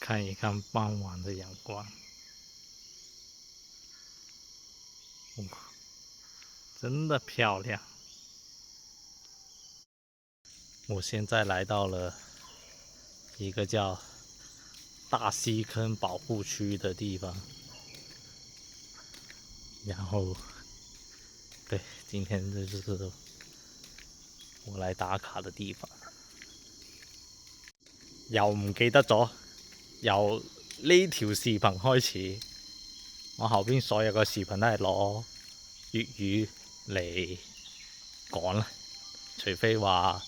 看一看傍晚的阳光，哇，真的漂亮！我现在来到了一个叫大溪坑保护区的地方，然後對，今天這就是我來打卡的地方。又唔記得咗，由呢條視頻開始，我後邊所有嘅視頻都係攞粵語嚟講啦，除非話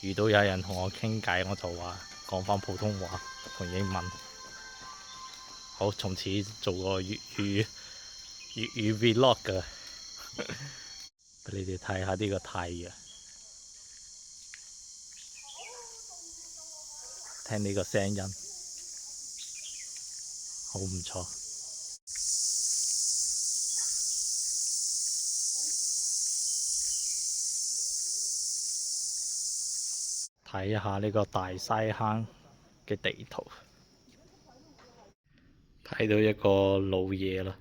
遇到有人同我傾偈，我就話講返普通話同英文。好，從此做個粵語 vlog 嘅，俾你哋睇下呢個太陽，聽呢個聲音，好唔錯。睇一下呢個大西坑嘅地圖，睇到一個老嘢啦，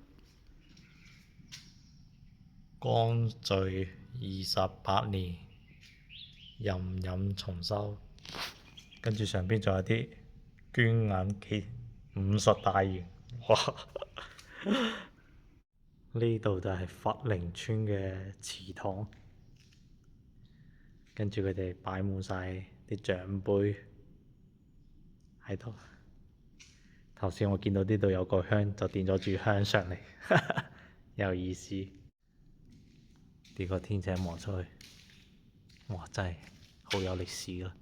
光緒28年，壬寅重修，跟住上邊仲有啲捐銀記50大員，哇！呢度就係佛寧村嘅祠堂，跟住佢哋擺滿晒啲獎杯喺度。頭先我見到呢度有個香，就點咗炷香上嚟，有意思。呢個天井望出去，哇！真係好有歷史啦。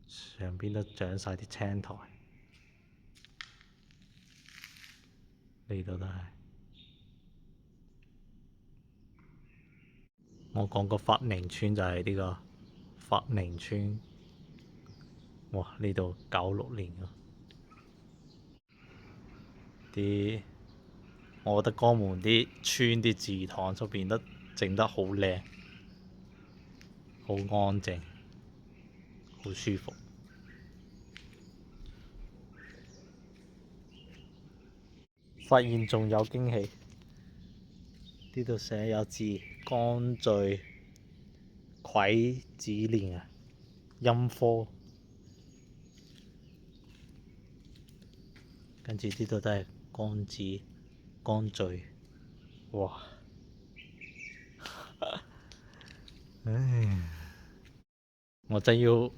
上邊都長晒啲青苔，呢度都係。我講個佛寧村就係呢個佛寧村，哇！呢度96年咯。我覺得江門啲村啲祠堂都變得整得好靚，好安靜，好舒服。發現仲有驚喜，呢度寫有字光緒癸子年啊，陰科。跟住呢度都係光子光緒，哇！唉，我真要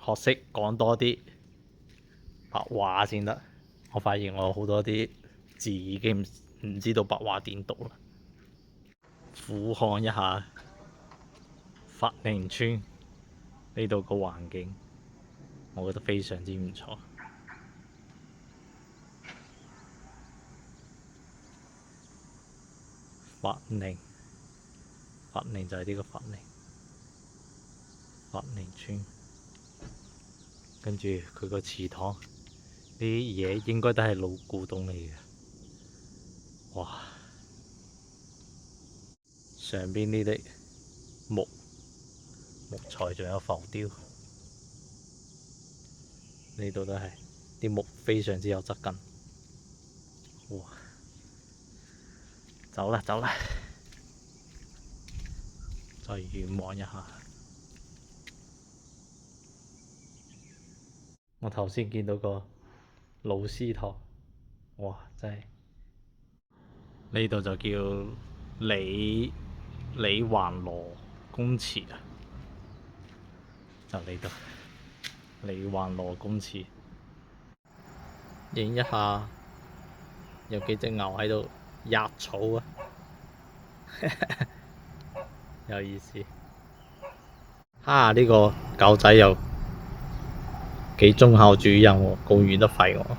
學識講多啲白話先得。我發現我好多啲字已經唔知道白話點讀啦。俯瞰一下佛寧村呢度個環境，我覺得非常之唔錯。佛寧就係呢個佛寧村，跟住佢個祠堂，呢啲嘢應該都係老古董嚟嘅。哇！上邊呢啲木材仲有浮雕，呢度都係啲木非常之有質感。哇！走啦，再遠望一下。我頭先見到個老師堂，哇！真係呢度就叫李環羅公祠啊，就呢度李環羅公祠。影一下，有幾隻牛喺度吔草啊，有意思。呢個狗仔又幾忠孝主任喎，咁遠都吠我。